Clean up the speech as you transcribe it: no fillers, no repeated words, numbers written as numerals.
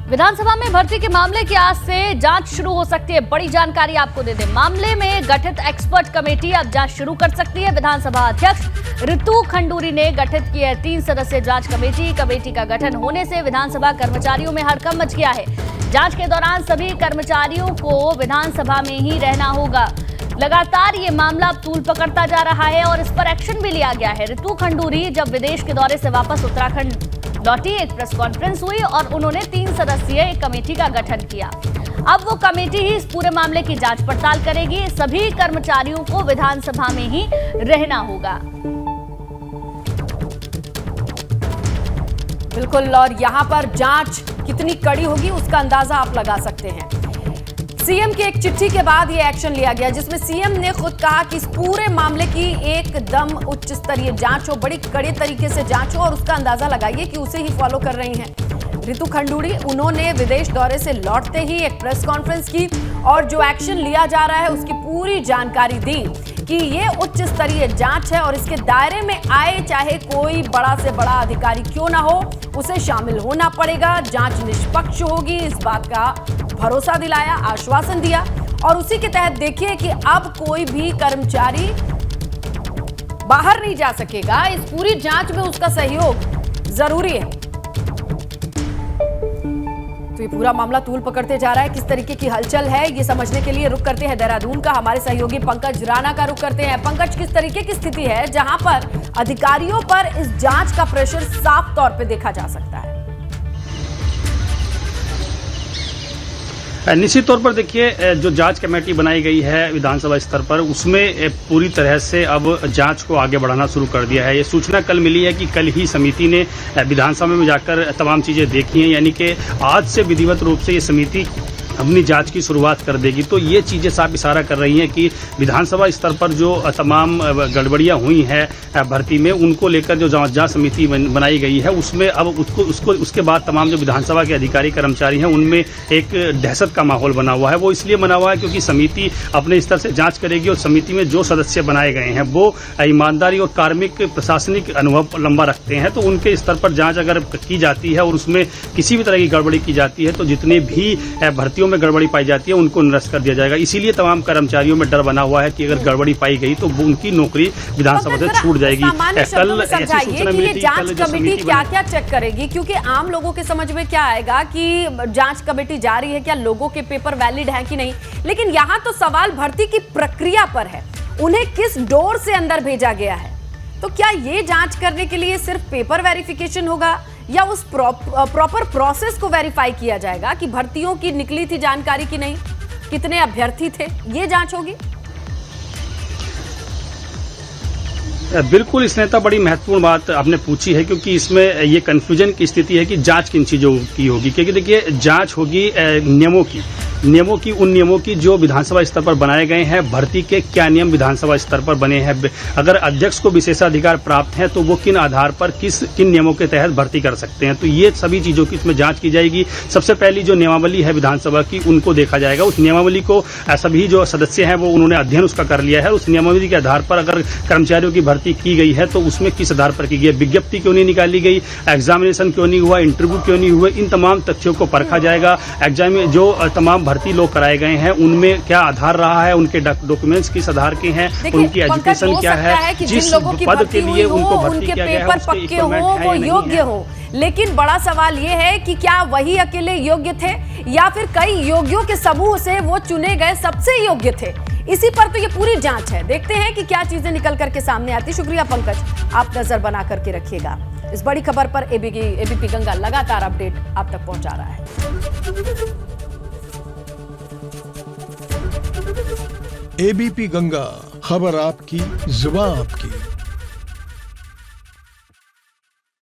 विधानसभा में भर्ती के मामले की आज से जांच शुरू हो सकती है। बड़ी जानकारी आपको दे दें, मामले में गठित एक्सपर्ट कमेटी अब जांच शुरू कर सकती है। विधानसभा अध्यक्ष ऋतु खंडूरी ने गठित की है 3 सदस्यीय जांच कमेटी। कमेटी का गठन होने से विधानसभा कर्मचारियों में हड़कंप मच गया है। जांच के दौरान सभी कर्मचारियों को विधानसभा में ही रहना होगा। लगातार ये मामला अब तूल पकड़ता जा रहा है और इस पर एक्शन भी लिया गया है। ऋतु खंडूरी जब विदेश के दौरे से वापस उत्तराखंड लौटी, एक प्रेस कॉन्फ्रेंस हुई और उन्होंने 3 सदस्यीय एक कमेटी का गठन किया। अब वो कमेटी ही इस पूरे मामले की जांच पड़ताल करेगी। सभी कर्मचारियों को विधानसभा में ही रहना होगा। बिल्कुल, और यहां पर जांच कितनी कड़ी होगी उसका अंदाजा आप लगा सकते हैं। सीएम की एक चिट्ठी के बाद ये एक्शन लिया गया, जिसमें सीएम ने खुद कहा कि इस पूरे मामले की एकदम उच्च स्तरीय जांच हो, बड़ी कड़े तरीके से जांच हो और उसका अंदाजा लगाइए कि उसे ही फॉलो कर रही हैं ऋतु खंडूरी। उन्होंने विदेश दौरे से लौटते ही एक प्रेस कॉन्फ्रेंस की और जो एक्शन लिया जा रहा है उसकी पूरी जानकारी दी कि ये उच्च स्तरीय जांच है और इसके दायरे में आए चाहे कोई बड़ा से बड़ा अधिकारी क्यों ना हो, उसे शामिल होना पड़ेगा। जांच निष्पक्ष होगी, इस बात का भरोसा दिलाया, आश्वासन दिया। और उसी के तहत देखिए कि अब कोई भी कर्मचारी बाहर नहीं जा सकेगा। इस पूरी जांच में उसका सहयोग जरूरी है। तो ये पूरा मामला तूल पकड़ते जा रहा है। किस तरीके की हलचल है ये समझने के लिए रुक करते हैं देहरादून का। हमारे सहयोगी पंकज राणा का रुक करते हैं। पंकज, किस तरीके की स्थिति है जहां पर अधिकारियों पर इस जांच का प्रेशर साफ तौर पे देखा जा सकता है? निश्चित तौर पर देखिए, जो जांच कमेटी बनाई गई है विधानसभा स्तर पर, उसमें पूरी तरह से अब जांच को आगे बढ़ाना शुरू कर दिया है। ये सूचना कल मिली है कि कल ही समिति ने विधानसभा में जाकर तमाम चीजें देखी हैं, यानी कि आज से विधिवत रूप से ये समिति अपनी जांच की शुरुआत कर देगी। तो ये चीजें साफ इशारा कर रही हैं कि विधानसभा स्तर पर जो तमाम गड़बड़ियां हुई हैं भर्ती में, उनको लेकर जो जांच समिति बनाई गई है उसमें अब उसके बाद तमाम जो विधानसभा के अधिकारी कर्मचारी हैं उनमें एक दहशत का माहौल बना हुआ है। वो इसलिए बना हुआ है क्योंकि समिति अपने स्तर से जांच करेगी और समिति में जो सदस्य बनाए गए हैं वो ईमानदारी और कार्मिक प्रशासनिक अनुभव लंबा रखते हैं। तो उनके स्तर पर जांच अगर की जाती है और उसमें किसी भी तरह की गड़बड़ी की जाती है तो जितने भी भर्तियों में गड़बड़ी पाई जाती है उनको निरस्त कर दिया जाएगा। इसीलिए तमाम कर्मचारियों में डर बना हुआ है कि अगर गड़बड़ी पाई गई तो उनकी नौकरी विधानसभा से छूट जाएगी। कल ऐसी सूचना मिली थी, जांच कमेटी क्या-क्या चेक करेगी? क्योंकि आम लोगों के समझ में क्या आएगा कि जांच कमेटी जा रही है, क्या लोगों के पेपर वैलिड हैं कि नहीं, लेकिन यहाँ तो सवाल भर्ती की प्रक्रिया पर है। उन्हें किस डोर से अंदर भेजा गया है? तो क्या ये जांच करने के लिए सिर्फ पेपर वेरिफिकेशन होगा या उस प्रॉपर प्रोसेस को वेरीफाई किया जाएगा कि भर्तियों की निकली थी जानकारी की नहीं, कितने अभ्यर्थी थे, ये जांच होगी? बिल्कुल, इसने तो बड़ी महत्वपूर्ण बात आपने पूछी है, क्योंकि इसमें ये कंफ्यूजन की स्थिति है कि जांच किन चीजों की होगी। क्योंकि देखिए, जांच होगी उन नियमों की जो विधानसभा स्तर पर बनाए गए हैं। भर्ती के क्या नियम विधानसभा स्तर पर बने हैं, अगर अध्यक्ष को विशेषाधिकार प्राप्त है तो वो किन आधार पर किन नियमों के तहत भर्ती कर सकते हैं। तो ये सभी चीजों की इसमें जांच की जाएगी। सबसे पहली जो नियमावली है विधानसभा की, उनको देखा जाएगा। उस नियमावली को सभी जो सदस्य हैं वो उन्होंने अध्ययन उसका कर लिया है। उस नियमावली के आधार पर अगर कर्मचारियों की भर्ती की गई है तो उसमें किस आधार पर की गई, विज्ञप्ति क्यों नहीं निकाली गई, एग्जामिनेशन क्यों नहीं हुआ, इंटरव्यू क्यों नहीं हुए, इन तमाम तथ्यों को परखा जाएगा। एग्जाम में जो तमाम भर्ती लोग कराए गए हैं उनमें क्या आधार रहा है, उनके डॉक्यूमेंट्स किस आधार के हैं, उनकी एजुकेशन क्या है, जिस पद के लिए उनको भर्ती किया गया है उसके इक्विपमेंट है, वो योग्य हो। लेकिन बड़ा सवाल ये है कि क्या वही अकेले योग्य थे या फिर कई योग्यों के समूह से वो चुने गए सबसे योग्य थे? इसी पर तो ये पूरी जांच है। देखते हैं कि क्या चीजें निकल करके सामने आती। शुक्रिया पंकज, आप नजर बना करके रखिएगा। इस बड़ी खबर पर एबीपी गंगा लगातार अपडेट आप तक पहुंचा रहा है। एबीपी गंगा, खबर आपकी, जुबान आपकी।